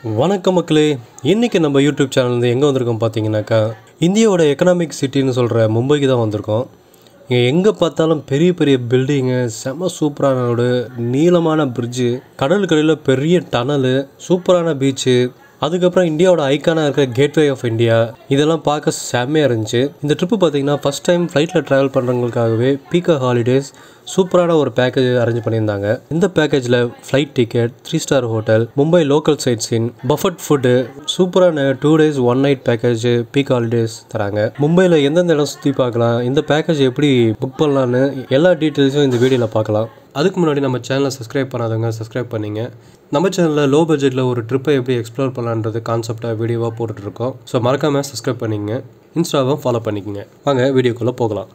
வணக்கம் மக்களே, இன்றைக்கி நம்ம யூடியூப் சேனல் எங்கே வந்திருக்கோம் பார்த்தீங்கன்னாக்கா, இந்தியாவோட எக்கனாமிக் சிட்டின்னு சொல்கிற மும்பைக்கு தான் வந்திருக்கோம். இங்கே எங்கே பார்த்தாலும் பெரிய பெரிய பில்டிங்கு, செம்ம சூப்பரான ரோடு, நீளமான பிரிட்ஜு, கடலுக்கடியில் பெரிய டனலு, சூப்பரான பீச்சு, அதுக்கப்புறம் இந்தியாவோட ஐக்கானாக இருக்கிற கேட்வே ஆஃப் இந்தியா, இதெல்லாம் பார்க்க செம்மையாக இருந்துச்சு. இந்த ட்ரிப்பு பார்த்தீங்கன்னா ஃபஸ்ட் டைம் ஃப்ளைட்டில் ட்ராவல் பண்ணுறவங்களுக்காகவே பீக்கா ஹாலிடேஸ் சூப்பரான ஒரு பேக்கேஜ் அரேஞ்ச் பண்ணியிருந்தாங்க. இந்த பேக்கேஜில் flight ticket, 3 star hotel, Mumbai local side seen, buffet food, சூப்பரான 2 days 1 night package peak holidays தராங்க. மும்பையில் எந்தெந்த இடம் சுற்றி பார்க்கலாம், இந்த பேக்கேஜ் எப்படி புக் பண்ணலான்னு எல்லா டீட்டெயில்ஸும் இந்த வீடியோவில் பார்க்கலாம். அதுக்கு முன்னாடி நம்ம சேனலை சப்ஸ்கிரைப் பண்ணாதவங்க சப்ஸ்கிரைப் பண்ணிங்க. நம்ம சேனலில் லோ பட்ஜெட்டில் ஒரு ட்ரிப்பை எப்படி எக்ஸ்ப்ளோர் பண்ணலான்றது கான்செப்டாக வீடியோவாக போட்டுட்ருக்கோம். ஸோ மறக்காமல் சப்ஸ்கிரைப் பண்ணிங்க, இன்ஸ்டாவும் ஃபாலோ பண்ணிக்கோங்க. வாங்க வீடியோக்குள்ளே போகலாம்.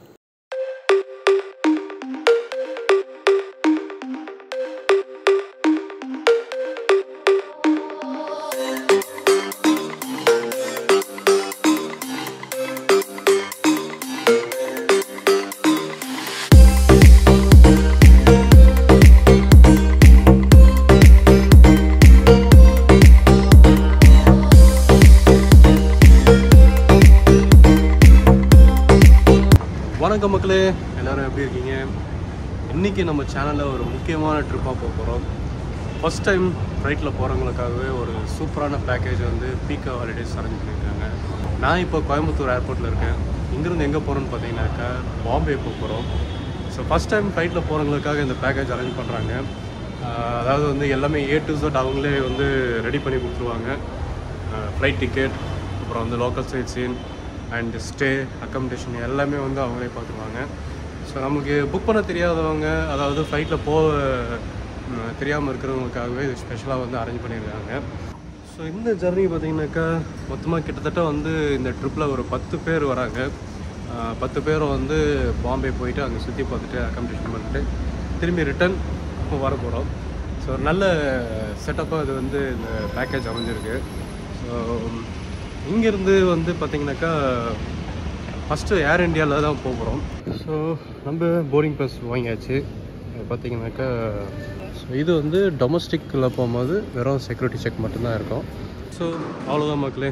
வணக்கம் மக்களே, எல்லோரும் எப்படி இருக்கீங்க? இன்றைக்கி நம்ம சேனலில் ஒரு முக்கியமான ட்ரிப்பாக போக போகிறோம். ஃபஸ்ட் டைம் ஃப்ளைட்டில் போகிறவங்களுக்காகவே ஒரு சூப்பரான பேக்கேஜ் வந்து பீக்கா ஹாலிடேஸ் அரேஞ்ச் பண்ணியிருக்காங்க. நான் இப்போ கோயம்புத்தூர் ஏர்போர்ட்டில் இருக்கேன். இங்கேருந்து எங்கே போகிறோன்னு பார்த்தீங்கன்னாக்கா பாம்பே போக போகிறோம். ஸோ ஃபஸ்ட் டைம் ஃப்ளைட்டில் போகிறவங்களுக்காக இந்த பேக்கேஜ் அரேஞ்ச் பண்ணுறாங்க. அதாவது வந்து எல்லாமே A to Z அவங்களே வந்து ரெடி பண்ணி கொடுத்துருவாங்க. ஃப்ளைட் டிக்கெட், அப்புறம் வந்து local side scene and stay, accommodation எல்லாமே வந்து அவங்களே பார்த்துருவாங்க. ஸோ நமக்கு புக் பண்ண தெரியாதவங்க, அதாவது ஃப்ளைட்டில் தெரியாமல் இருக்கிறவங்களுக்காகவே இது ஸ்பெஷலாக வந்து அரேஞ்ச் பண்ணியிருக்காங்க. ஸோ இந்த ஜர்னி பார்த்திங்கனாக்கா மொத்தமாக கிட்டத்தட்ட வந்து இந்த ட்ரிப்பில் ஒரு 10 பேர் வராங்க. 10 பேரும் வந்து பாம்பே போயிட்டு அங்கே சுற்றி பார்த்துட்டு அக்கமடேஷன் பண்ணிட்டு திரும்பி ரிட்டன் வர போகிறோம். ஸோ ஒரு நல்ல செட்டப்பாக இது வந்து இந்த பேக்கேஜ் அமைஞ்சிருக்கு. ஸோ இங்கேருந்து வந்து பார்த்திங்கனாக்கா ஃபஸ்ட்டு ஏர் இண்டியாவில் தான் போகிறோம். ஸோ நம்ம போர்டிங் பாஸ் வாங்கியாச்சு. பார்த்திங்கனாக்கா ஸோ இது வந்து டொமஸ்டிக்கில் போகும்போது வெறும் செக்யூரிட்டி செக் மட்டும்தான் இருக்கும். ஸோ அவ்வளோதான் மக்களே,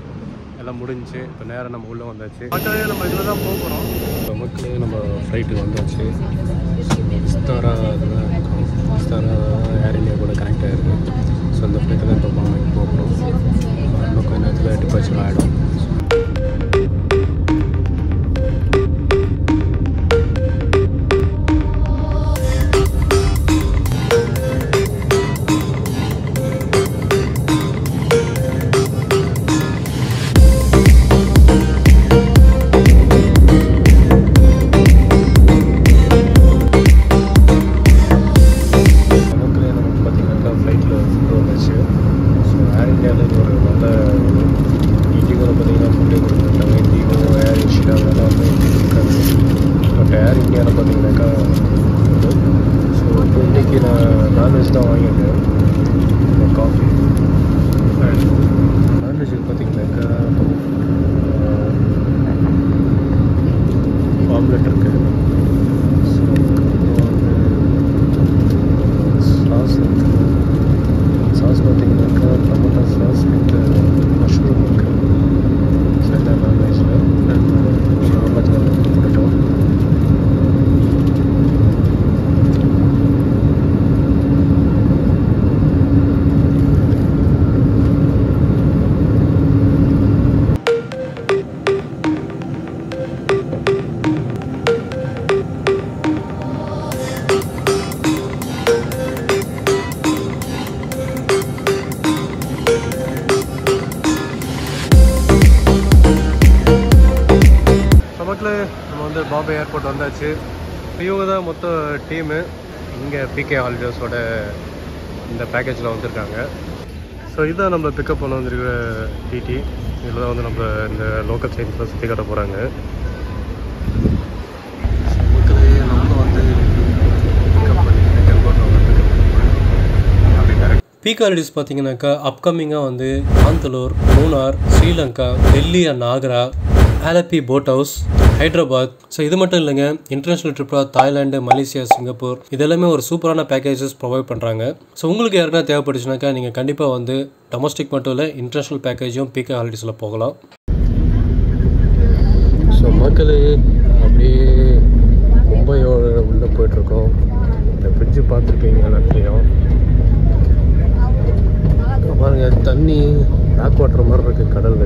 எல்லாம் முடிஞ்சு இப்போ நேரம் நம்ம உள்ளே வந்தாச்சு. மக்களே நம்ம இதில் தான் போகிறோம். இப்போ மக்களே நம்ம ஃப்ளைட்டுக்கு வந்தாச்சு. விஸ்தாரா அதுதான் இருக்கும். விஸ்தாரா ஏர் இண்டியா கூட கனெக்ட் ஆகிருக்கு. ஸோ அந்த ஃப்ளைட்டை தான் இப்போ பாம்பேக்கு போகிறோம். இன்னும் கொஞ்சம் நேரத்தில் டிபார்ச்சர் ஆகிடும். ஏர் இண்டியாவில் பார்த்தீங்கன்னாக்கா ஸோ இப்போ இன்றைக்கி நான் நான்வெஜ் தான் வாங்கியிருக்கேன். காஃபி அண்ட் நான்வெஜ் பார்த்தீங்கன்னாக்கா ஆம்லெட் இருக்குது. ஸோ சாஸ் இருக்குது. சாஸ் பார்த்தீங்கன்னாக்கா டொமேட்டோ சாஸ் வித் மஷ்ரூம் இருக்குது. ஸோ எல்லாம் நான்வெஜ்ஜில் நான்வெஜ் போட்டோம். நம்ம வந்து பாம்பே ஏர்போர்ட் வந்தாச்சு. இவங்க தான் மொத்த டீமு இங்கே பிகே ஹாலிடேஸோட இந்த பேக்கேஜில் வந்திருக்காங்க. ஸோ இதுதான் நம்ம பிக்கப் பண்ண வந்திருக்கிற டிடி. இதில் தான் வந்து நம்ம இந்த லோக்கல் சைன்ஸில் சுற்றி காட்ட போகிறாங்க. நம்ம வந்து பீக் ஹாலிடேஸ் பார்த்தீங்கன்னாக்கா அப்கமிங்காக வந்து Kanthalloor, Munnar, Sri Lanka, Delhi and Agra, Alleppey boat house, Hyderabad. So இது மட்டும் இல்லைங்க, இன்டர்நேஷ்னல் ட்ரிப்பாக தாய்லாந்து, மலேசியா, சிங்கப்பூர் இதெல்லாமே ஒரு சூப்பரான பேக்கேஜஸ் ப்ரொவைட் பண்ணுறாங்க. ஸோ உங்களுக்கு யாருன்னா தேவைப்பட்டுச்சுனாக்கா நீங்கள் கண்டிப்பாக வந்து டொமஸ்டிக் மட்டும் இல்லை, இன்டர்நேஷ்னல் பேக்கேஜும் பீக் ஹாலிடேஸில் போகலாம். ஸோ மக்களே அப்படியே மும்பையோட உள்ளே போயிட்டுருக்கோம். இந்த ஃப்ரிட்ஜு பார்த்துருப்பீங்க எல்லாத்தையும் பாருங்க, தண்ணி பேக் வாட்டர் மாதிரி இருக்குது கடல்.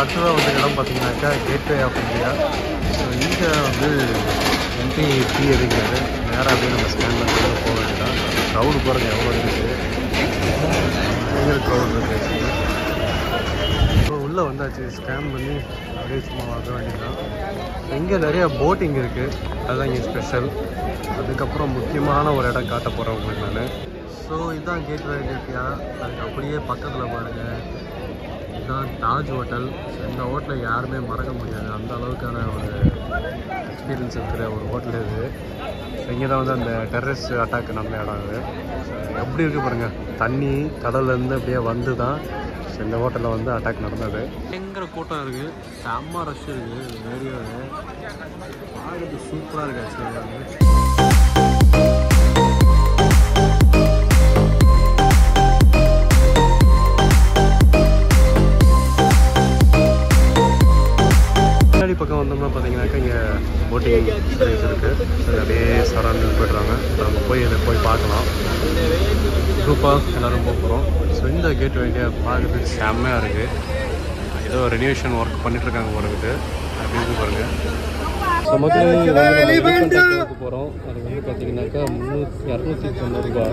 அடுத்ததாக வந்து இடம் பார்த்தீங்கன்னாக்கா கேட்வே ஆஃப் இந்தியா. ஸோ இங்கே வந்து என்ட்ரி ஃபீ எதுங்கிறது நேராக அப்படியே நம்ம ஸ்கேன் பண்ணி போக வேண்டியதான். க்ரௌடு போகிறது எவ்வளோ இருக்குது, எங்கே க்ரௌட் இருக்குது. ஸோ உள்ளே வந்தாச்சு, ஸ்கேன் பண்ணி அப்படியே சும்மா வாங்க வேண்டியதான். இங்கே நிறையா போட்டிங் இருக்குது, அதுதான் இங்கே ஸ்பெஷல். அதுக்கப்புறம் முக்கியமான ஒரு இடம் காட்ட போகிறேன் உங்களுக்கு நான். ஸோ இதுதான் கேட்வே ஆஃப் இந்தியா. அதுக்கு அப்படியே பக்கத்தில் பாருங்கள், இதுதான் தாஜ் ஹோட்டல். இந்த ஹோட்டலில் யாருமே மறக்க முடியாது, அந்த அளவுக்கான ஒரு எக்ஸ்பீரியன்ஸ் இருக்கிற ஒரு ஹோட்டல் இது. இங்கே தான் வந்து அந்த டெரரிஸ்ட் அட்டாக் நம்ம இடம் இது. எப்படி இருக்குது பாருங்கள், தண்ணி கடல்லேருந்து அப்படியே வந்து தான் இந்த ஹோட்டலில் வந்து அட்டாக் நடந்தது. பயங்கர கூட்டம் இருக்குது, செம்ம ரஷ் இருக்குது. ஏரியாவில் பார்க்கறது சூப்பராக இருக்குது ஆக்சுவலி. பக்கம் வந்தோம்னா பார்த்தீங்கன்னாக்கா இங்கே போட்டிங் சர்வீஸ் இருக்குது. ஸோ அப்படியே சரௌண்ட் போய்ட்றாங்க. நம்ம போய் இதை போய் பார்க்கலாம். குரூப்பாக எல்லோரும் போகிறோம். ஸோ இந்த கேட்வே இந்தியா பார்க்குறதுக்கு செம்மையாக இருக்குது. ஏதோ ரெனிவேஷன் ஒர்க் பண்ணிகிட்ருக்காங்க போகிறதுக்கு அப்படின்னு பாருங்கள். ஸோ மக்களுக்கு போகிறோம். அது வந்து பார்த்தீங்கன்னாக்கா 290 ரூபா.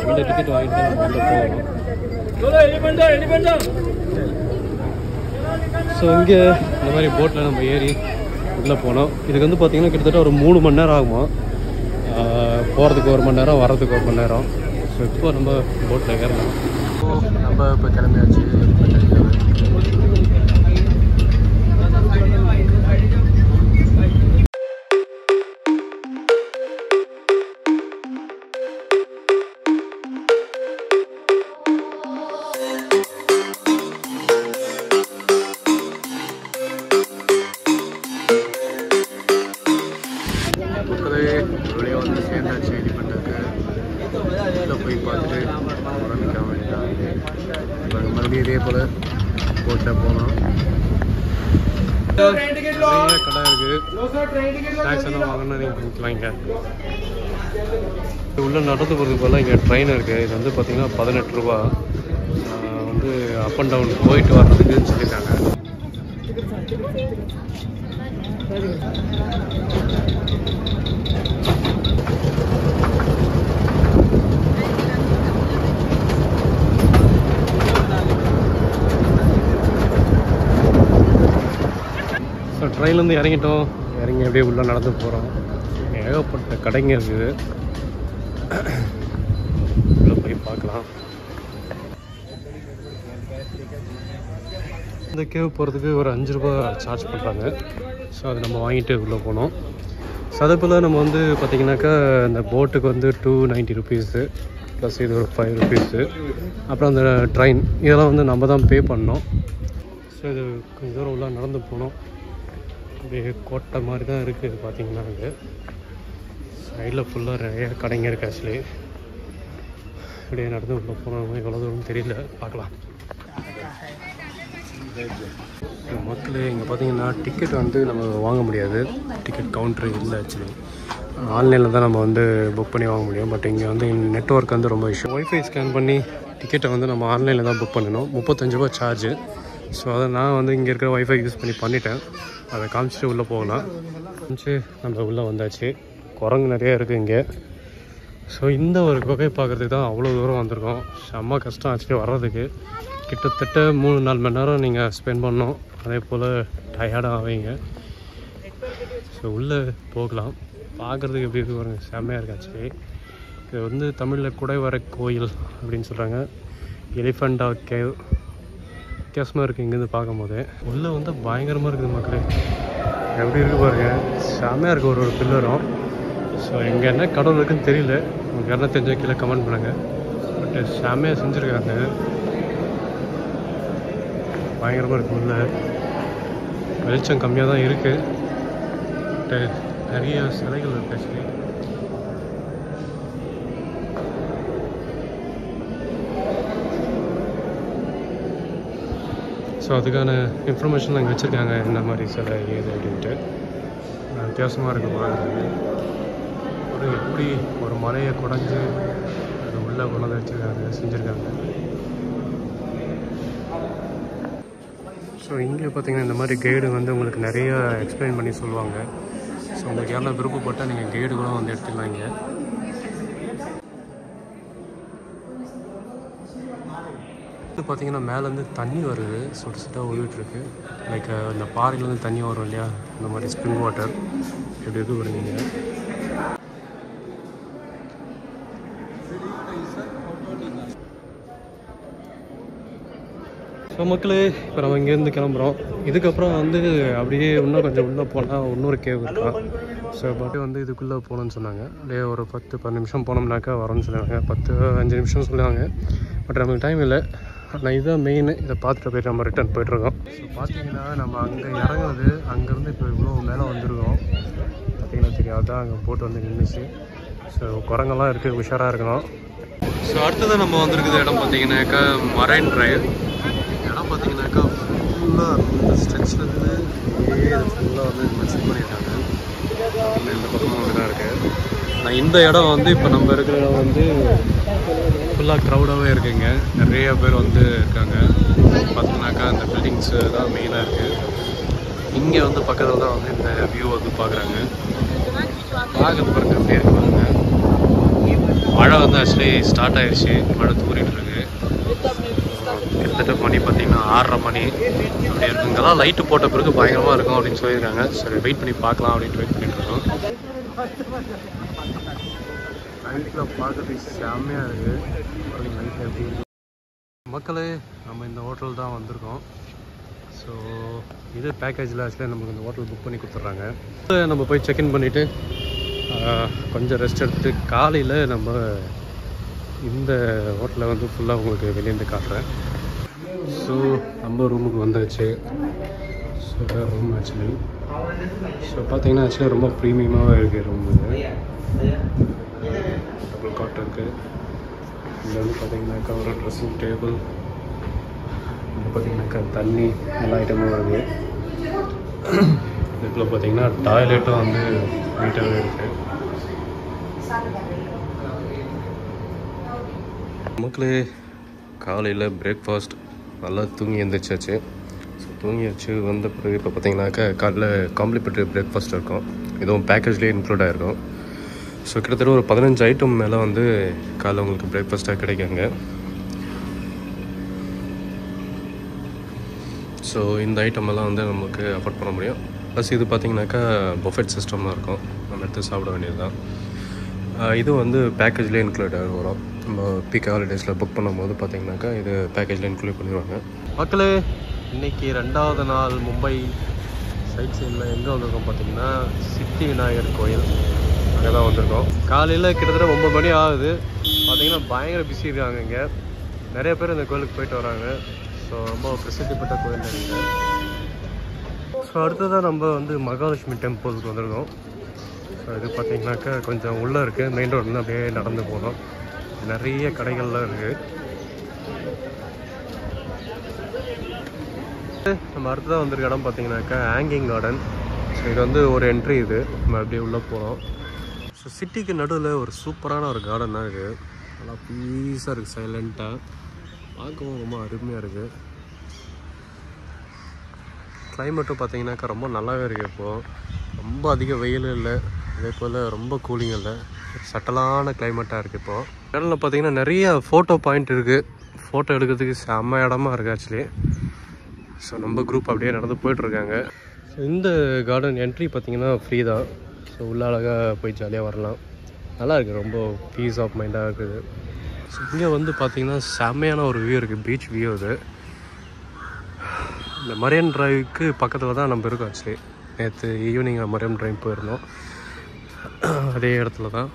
இந்த டிக்கெட் வாங்கிட்டு நம்ம வந்து போகிறோம். ஸோ இங்கே இந்த மாதிரி போட்டில் நம்ம ஏறி உள்ளே போனோம். இதுக்கு வந்து பார்த்திங்கன்னா கிட்டத்தட்ட ஒரு 3 மணி நேரம் ஆகுமா. போகிறதுக்கு 1 மணி நேரம், வர்றதுக்கு 1 மணி நேரம். ஸோ இப்போ நம்ம போட்டில் ஏறலாம். நம்ம இப்போ கிளம்பியாச்சு. அப்படியே வந்து சேர்ந்தாச்சு எலிமெண்ட்டுக்கு. இதில் போய் பார்த்துட்டு ஆரம்பிக்க வேண்டியதான். இப்போ மறுபடியும் இதே போல் போட்டால் போனோம். நிறைய கடை இருக்குது, ஸ்நாக்ஸ் எல்லாம் வாங்கினா நீங்கள் பண்ணிக்கலாம். இங்கே உள்ளே நடந்து போகிறதுக்கு போல் இங்கே ட்ரெயின் இருக்குது. இது வந்து பார்த்திங்கன்னா 18 ரூபா. வந்து அப் அண்ட் டவுன் போயிட்டு வர்றதுக்குன்னு சொல்லியிருக்காங்க. ஸோ ட்ரெயின்லேருந்து இறங்கிட்டோம். இறங்கி அப்படியே உள்ளே நடந்து போகிறோம். ஏகப்பட்ட கடைங்க இருக்குது, உள்ளே போய் பார்க்கலாம். இந்த கேவ் போகிறதுக்கு ஒரு 5 ரூபா சார்ஜ் பண்ணுறாங்க. ஸோ அதை நம்ம வாங்கிட்டு உள்ளே போனோம். ஸோ அதை போல் நம்ம வந்து பார்த்திங்கனாக்கா இந்த போட்டுக்கு வந்து 290 ருபீஸு ப்ளஸ் இது ஒரு 5 ருபீஸு. அப்புறம் அந்த ட்ரெயின் இதெல்லாம் வந்து நம்ம தான் பே பண்ணோம். ஸோ இது கொஞ்சம் தூரம் உள்ள நடந்து போனோம். அப்படியே கோட்டை மாதிரி தான் இருக்குது பார்த்திங்கன்னா. இது சைடில் ஃபுல்லாக நிறைய கடைங்க இருக்குது ஆக்சுவலி. அப்படியே நடந்து உள்ளே போனோம். எவ்வளோ தூரம் தெரியல, பார்க்கலாம். மக்களே இங்கே பார்த்தீங்கன்னா டிக்கெட் வந்து நம்ம வாங்க முடியாது. டிக்கெட் கவுண்ட்ரு இல்லை ஆக்சுவலி. ஆன்லைனில் தான் நம்ம வந்து புக் பண்ணி வாங்க முடியும். பட் இங்கே வந்து நெட்ஒர்க் வந்து ரொம்ப இஷ்யூ. ஒய்ஃபை ஸ்கேன் பண்ணி டிக்கெட்டை வந்து நம்ம ஆன்லைனில் தான் புக் பண்ணணும். 35 ரூபா சார்ஜு. ஸோ அதை நான் வந்து இங்கே இருக்கிற வைஃபை யூஸ் பண்ணிட்டேன். அதை காமிச்சிட்டு உள்ளே போகலாம். காமிச்சு நம்ம உள்ளே வந்தாச்சு. குரங்கு நிறைய இருக்குது இங்கே. ஸோ இந்த ஒரு குகை பார்க்குறதுக்கு தான் அவ்வளோ தூரம் வந்திருக்கோம். செம்ம கஷ்டம் ஆக்சுவலி வர்றதுக்கு. கிட்டத்தட்ட 3-4 மணி நேரம் நீங்கள் ஸ்பெண்ட் பண்ணோம். அதே போல் டயர்டாக ஆவீங்க. ஸோ உள்ளே போகலாம். பார்க்குறதுக்கு எப்படி இருக்கு பாருங்க, செம்மையாக இருக்குது ஆக்சுவலி. இது வந்து தமிழில் குடைவரை கோயில் அப்படின்னு சொல்கிறாங்க. எலிஃபண்டா கேவ் வித்தியாசமாக இருக்குது இங்கேருந்து பார்க்கும்போது. உள்ளே வந்து பயங்கரமாக இருக்குது மக்களே. எப்படி இருக்குது பாருங்கள், செம்மையாக இருக்குது ஒரு பில்லரும். ஸோ இங்கே என்ன கடவுள் இருக்குன்னு தெரியல. உங்களுக்கு யாரும் தெரிஞ்ச கீழே கமெண்ட் பண்ணுங்கள். பட் செம்மையாக செஞ்சுருக்காங்க. பயங்கரமாக இருக்குது. உள்ள வெளிச்சம் கம்மியாக தான் இருக்குது. பட் நிறைய சிலைகள் இருக்குது ஆக்சுவலி. ஸோ அதுக்கான இன்ஃபர்மேஷன் அங்கே வச்சுருக்காங்க, என்ன மாதிரி சிலை ஏது அப்படின்ட்டு. வித்தியாசமாக இருக்குது பார்க்குறது. ஒரு எப்படி ஒரு மலையை குடைஞ்சி அது உள்ளே கொண்டு வச்சுருக்காங்க, செஞ்சுருக்காங்க. ஸோ இங்கே பார்த்தீங்கன்னா இந்த மாதிரி கைடு வந்து உங்களுக்கு நிறையா எக்ஸ்பிளைன் பண்ணி சொல்லுவாங்க. ஸோ உங்களுக்கு யாரெல்லாம் விருப்பப்பட்டால் நீங்கள் கைடு கூட வந்து எடுத்துக்கலாம். இங்கே பார்த்தீங்கன்னா மேலேருந்து தண்ணி வருது, சொட்டு சொட்டாக விழுவிட்டுருக்கு. லைக் இந்த பாறையிலேருந்து தண்ணி வரும் இல்லையா, இந்த மாதிரி ஸ்ப்ரிங் வாட்டர் எப்படி இருக்கு வருவீங்க. ஸோ மக்களே, இப்போ நம்ம இங்கேருந்து கிளம்புறோம். இதுக்கப்புறம் வந்து அப்படியே இன்னும் கொஞ்சம் உள்ளே போனால் இன்னொரு கேவ் இருக்கா. ஸோ பாட்டு வந்து இதுக்குள்ளே போகணுன்னு சொன்னாங்க. அப்படியே ஒரு 10-12 நிமிஷம் போனோம்னாக்கா வரணும்னு சொன்னாங்க. 10-5 நிமிஷம் சொல்லுவாங்க. பட் நமக்கு டைம் இல்லை. ஆனால் இதுதான் மெயின். இதை பார்த்துட்டு போய்ட்டு நம்ம ரிட்டர்ன் போய்ட்டுருக்கோம். ஸோ பார்த்தீங்கன்னா நம்ம அங்கே இறங்குறது, அங்கேருந்து இப்போ இவ்வளோ மேலே வந்துருக்கோம். பார்த்தீங்கன்னா தெரியும், அதுதான் அங்கே போட்டு வந்து நின்றுச்சு. ஸோ குரங்கெல்லாம் இருக்குது, உஷாராக இருக்கணும். ஸோ அடுத்ததான் நம்ம வந்திருக்குது இடம் பார்த்தீங்கன்னாக்கா மரைன் ட்ரைவ். இடம் பார்த்தீங்கன்னாக்கா ஃபுல்லாக இந்த ஸ்ட்ரெச்சிலேருந்து ஃபுல்லாக வந்து மென்ஷன் பண்ணியிருக்காங்க. இந்த பக்கமும் அப்படி தான் இருக்குது. ஆனால் இந்த இடம் வந்து இப்போ நம்ம இருக்கிற இடம் வந்து ஃபுல்லாக க்ரௌடாகவே இருக்குங்க. நிறைய பேர் வந்து இருக்காங்க. பார்த்தீங்கன்னாக்கா இந்த பில்டிங்ஸு தான் மெயினாக இருக்குது. இங்கே வந்து பக்கத்தில் தான் வந்து இந்த வியூ வந்து பார்க்குறாங்க. பார்க்குறது பாருங்க எப்படி இருக்குவாங்க. மழை வந்து ஆக்சுவலி ஸ்டார்ட் ஆகிடுச்சு. மழை தூரிட்டு இருக்கு. கிட்டத்தட்ட மணி பார்த்தீங்கன்னா 6:30 மணி அப்படி இருக்கு. இங்கெல்லாம் லைட்டு போட்ட பிறகு பயங்கரமாக இருக்கும் அப்படின்னு சொல்லியிருக்காங்க. சரி வெயிட் பண்ணி பார்க்கலாம் அப்படின்ட்டு வெயிட் பண்ணிட்டு இருக்கோம். நைட்டில் பார்க்குறதுக்கு செம்மையாக இருக்குது. நைட்டில் எப்படி இருக்கு மக்களே. நம்ம இந்த ஹோட்டல் தான் வந்திருக்கோம். ஸோ இது பேக்கேஜில் ஆக்சுவலாக நமக்கு இந்த ஹோட்டல் புக் பண்ணி கொடுத்துட்றாங்க. நம்ம போய் செக்இன் பண்ணிவிட்டு கொஞ்சம் ரெஸ்ட் எடுத்துகிட்டு காலையில் நம்ம இந்த ஹோட்டலில் வந்து ஃபுல்லாக உங்களுக்கு வெளியேருந்து காட்டுறேன். ஸோ நம்ம ரூமுக்கு வந்தாச்சு. ஸோ ரூம் ஆக்சுவலி ஸோ பார்த்தீங்கன்னா ஆக்சுவலி ரொம்ப ப்ரீமியமாகவே இருக்குது ரூம். இது டபுள் காட் இருக்குது. இதில் வந்து பார்த்தீங்கன்னாக்கா ஒரு ட்ரெஸ்ஸிங் டேபிள், இது பார்த்தீங்கன்னாக்கா தண்ணி, எல்லா ஐட்டமும் வருது. இதில் பார்த்தீங்கன்னா டாய்லெட்டும் வந்து நீட்டாகவே இருக்குது. மக்களே, காலையில் பிரேக்ஃபாஸ்ட் நல்லா தூங்கி எழுந்திரிச்சாச்சு. ஸோ தூங்கியாச்சு வந்த பிறகு இப்போ பார்த்தீங்கன்னாக்கா காலைல காம்ப்ளிமெண்ட்ரி பிரேக்ஃபாஸ்ட் இருக்கும். இதுவும் பேக்கேஜ்லேயே இன்க்ளூட் ஆகிருக்கும். ஸோ கிட்டத்தட்ட ஒரு 15 ஐட்டம் மேலே வந்து காலைல உங்களுக்கு பிரேக்ஃபாஸ்ட்டாக கிடைக்குங்க. ஸோ இந்த ஐட்டம் எல்லாம் வந்து நமக்கு அஃபோர்ட் பண்ண முடியும். ப்ளஸ் இது பார்த்திங்கனாக்கா பஃபெட் சிஸ்டமாக இருக்கும். நம்ம எடுத்து சாப்பிட வேண்டியது தான். இது வந்து பேக்கேஜ்லேயே இன்க்ளூட் வரும். நம்ம பீக் ஹாலிடேஸில் புக் பண்ணும்போது பார்த்திங்கனாக்கா இது பேக்கேஜில் இன்க்ளூட் பண்ணிடுவாங்க. மக்களே, இன்றைக்கி 2வது நாள் மும்பை சைட் சைடில் எங்கே வந்திருக்கோம் பார்த்திங்கன்னா சித்தி விநாயகர் கோயில். அங்கே தான் வந்திருக்கோம். காலையில் கிட்டத்தட்ட 9 மணி ஆகுது. பார்த்திங்கன்னா பயங்கர பிஸி இருக்காங்க. இங்கே நிறைய பேர் இந்த கோயிலுக்கு போயிட்டு வராங்க. ஸோ ரொம்ப பிரசித்தி பெற்ற கோயில் நினைக்கிறேன். ஸோ அடுத்ததாக நம்ம வந்து மகாலட்சுமி டெம்பிளுக்கு வந்திருக்கோம். ஸோ இது பார்த்திங்கனாக்கா கொஞ்சம் உள்ளே இருக்குது. மெயின் ரோட்லேருந்து அப்படியே நடந்து போகணும். நிறைய கடைகள்லாம் இருக்குது. நம்ம அடுத்ததாக வந்திருக்க இடம் பார்த்திங்கனாக்கா ஹேங்கிங் கார்டன். ஸோ இது வந்து ஒரு என்ட்ரி. இது நம்ம அப்படியே உள்ளே போகிறோம். ஸோ சிட்டிக்கு நடுவில் ஒரு சூப்பரான ஒரு கார்டன் தான் இருக்குது. நல்லா பீஸாக இருக்குது, சைலண்ட்டாக பார்க்கவும் ரொம்ப அருமையாக இருக்குது. கிளைமேட்டும் பார்த்தீங்கன்னாக்கா ரொம்ப நல்லாவே இருக்குது இப்போது. ரொம்ப அதிக வெயில் இல்லை, அதே போல் ரொம்ப கூலிங் இல்லை, சட்டலான கிளைமேட்டாக இருக்குது இப்போது. கடலில் பார்த்தீங்கன்னா நிறைய ஃபோட்டோ பாயிண்ட் இருக்குது. ஃபோட்டோ எடுக்கிறதுக்கு செம்ம இடமா இருக்குது ஆக்சுவலி. ஸோ நம்ம குரூப் அப்படியே நடந்து போயிட்டுருக்காங்க. ஸோ இந்த கார்டன் என்ட்ரி பார்த்திங்கன்னா ஃப்ரீ தான். ஸோ உள்ள அழகாக போய் ஜாலியாக வரலாம். நல்லாயிருக்கு, ரொம்ப பீஸ் ஆஃப் மைண்டாக இருக்குது. ஸோ இங்கே வந்து பார்த்திங்கன்னா செம்மையான ஒரு வியூ இருக்குது, பீச் வியூ. அது இந்த மரியன் டிரைவுக்கு பக்கத்தில் தான் நம்ம இருக்கோம் ஆக்சுவலி. நேற்று ஈவினிங் மரியன் டிரைவ் போயிருந்தோம், அதே இடத்துல தான்.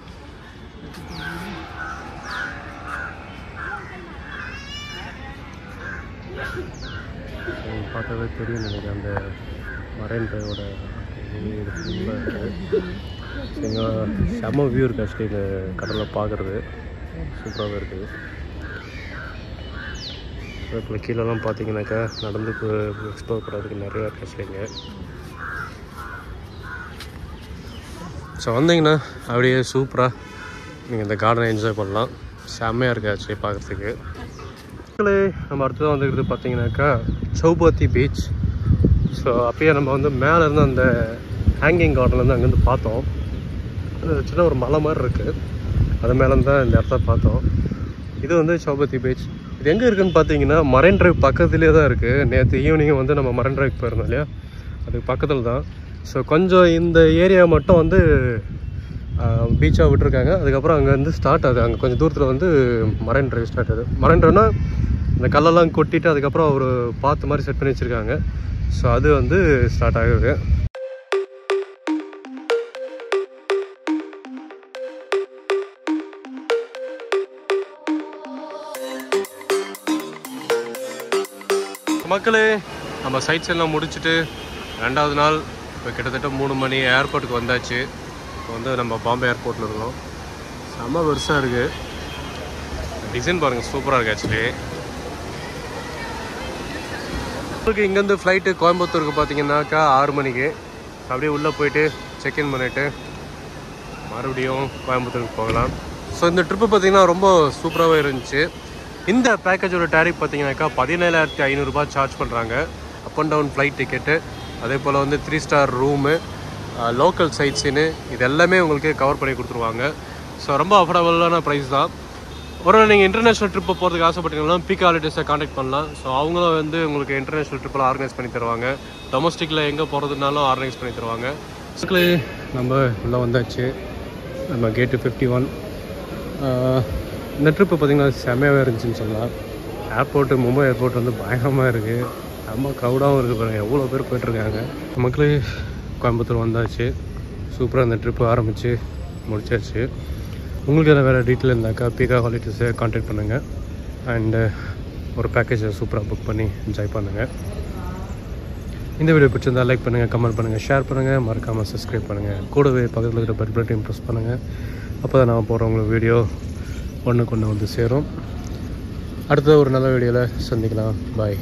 பார்த்தாவே தெரியும் நினைக்கிறேன் அந்த மரைன் டிரைவோட இது ஃபுல்லாக இருக்குது. இங்கே செம்ம வியூ இருக்குது ஆக்சுவலி. இந்த கடலில் பார்க்குறது சூப்பராகவே இருக்குது. அதுக்குள்ள கீழெல்லாம் பார்த்தீங்கன்னாக்கா நடந்து எக்ஸ்ப்ளோர் பண்ணுறதுக்கு நிறையா இருக்குது ஆக்சுவலி இங்கே. ஸோ வந்தீங்கன்னா அப்படியே சூப்பராக நீங்கள் இந்த கார்டனை என்ஜாய் பண்ணலாம். செம்மையாக இருக்குது ஆக்சுவலி பார்க்குறதுக்கு. நம்ம அடுத்ததான் வந்துக்கிறது பார்த்தீங்கன்னாக்கா சௌபத்தி பீச். ஸோ அப்பயே நம்ம வந்து மேலே இருந்து அந்த ஹேங்கிங் கார்டன்லேருந்து அங்கேருந்து பார்த்தோம். சின்ன ஒரு மலை மாதிரி இருக்குது, அது மேலேருந்து தான் இந்த இடத்த பார்த்தோம். இது வந்து சௌபத்தி பீச். இது எங்கே இருக்குதுன்னு பார்த்தீங்கன்னா மரைன் டிரைவ் பக்கத்துலேயே தான் இருக்குது. நேற்று ஈவினிங் வந்து நம்ம மரைன் டிரைவ் போயிருந்தோம் இல்லையா, அதுக்கு பக்கத்தில் தான். ஸோ கொஞ்சம் இந்த ஏரியா மட்டும் வந்து பீச்சாக விட்டுருக்காங்க. அதுக்கப்புறம் அங்கே வந்து ஸ்டார்ட் ஆகுது. அங்கே கொஞ்சம் தூரத்தில் வந்து மரைன் டிரைவ் ஸ்டார்ட் ஆகுது. மரைன் டிரைவ்னா இந்த கல்லெல்லாம் கொட்டிட்டு அதுக்கப்புறம் ஒரு பாத்து மாதிரி செட் பண்ணி வச்சுருக்காங்க. ஸோ அது வந்து ஸ்டார்ட் ஆகுது. மக்களே, நம்ம சைட்ஸ் எல்லாம் முடிச்சுட்டு 2வது நாள் இப்போ கிட்டத்தட்ட 3 மணி ஏர்போர்ட்டுக்கு வந்தாச்சு. இப்போ வந்து நம்ம பாம்பே ஏர்போர்ட்டில் இருக்கோம். செம்ம பெருசாக இருக்குது. டிசைன் பாருங்கள், சூப்பராக இருக்குது ஆக்சுவலி. உங்களுக்கு இங்கேருந்து ஃப்ளைட்டு கோயம்புத்தூருக்கு பார்த்தீங்கன்னாக்கா 6 மணிக்கு. அப்படியே உள்ளே போயிட்டு செக்இன் பண்ணிவிட்டு மறுபடியும் கோயம்புத்தூருக்கு போகலாம். ஸோ இந்த ட்ரிப்பு பார்த்திங்கன்னா ரொம்ப சூப்பராகவே இருந்துச்சு. இந்த பேக்கேஜோட டேரிஃப் பார்த்தீங்கன்னாக்கா 17,500 ரூபாய் சார்ஜ் பண்ணுறாங்க. Up and down flight ticket, அதே போல் வந்து 3 ஸ்டார் ரூமு, லோக்கல் சைட்ஸின்னு இது எல்லாமே உங்களுக்கு கவர் பண்ணி கொடுத்துருவாங்க. ஸோ ரொம்ப அஃபோர்டபுளான ப்ரைஸ் தான். ஒரு நீங்கள் இன்டர்நேஷ்னல் ட்ரிப்பை போகிறதுக்கு ஆசைப்பட்டீங்கன்னா பீக் ஹாலிடேஸை காண்டாக்ட் பண்ணலாம். ஸோ அவங்களும் வந்து உங்களுக்கு இன்டர்நேஷ்னல் ட்ரிப்பெலாம் ஆர்கனைஸ் பண்ணி தருவாங்க. டொமஸ்டிக்கில் எங்கே போகிறதுனாலும் ஆர்கனைஸ் பண்ணி தருவாங்க. அதுக்குள்ளே நம்ம உள்ளே வந்தாச்சு. நம்ம கேட்டு 51. இந்த ட்ரிப்பு பார்த்திங்கன்னா செம்மையாகவே இருந்துச்சுன்னு சொல்லலாம். ஏர்போர்ட்டு, மும்பை ஏர்போர்ட் வந்து பயங்கரமாக இருக்குது. ரொம்ப க்ரௌடாகவும் இருக்குது பாருங்கள், எவ்வளோ பேர் போய்ட்டுருக்காங்க. மக்களே கோயம்புத்தூர் வந்தாச்சு. சூப்பராக இந்த ட்ரிப்பு ஆரம்பித்து முடிச்சாச்சு. உங்களுக்கு எதாவது வேறு டீட்டெயில் இருந்தாக்கா பீகா ஹாலிடேஸை கான்டாக்ட் பண்ணுங்கள். அண்டு ஒரு பேக்கேஜை சூப்பராக புக் பண்ணி என்ஜாய் பண்ணுங்கள். இந்த வீடியோ பிடிச்சிருந்தால் லைக் பண்ணுங்கள், கமெண்ட் பண்ணுங்கள், ஷேர் பண்ணுங்கள், மறக்காமல் சப்ஸ்கிரைப் பண்ணுங்கள். கூடவே பக்கத்தில் இருக்கிற பெல் பட்டனையும் ப்ரெஸ் பண்ணுங்கள். அப்போ தான் நான் போகிறவங்களுக்கு வீடியோ ஒன்றுக்கு ஒன்று வந்து சேரும். அடுத்த ஒரு நல்ல வீடியோவில் சந்திக்கலாம். பாய்.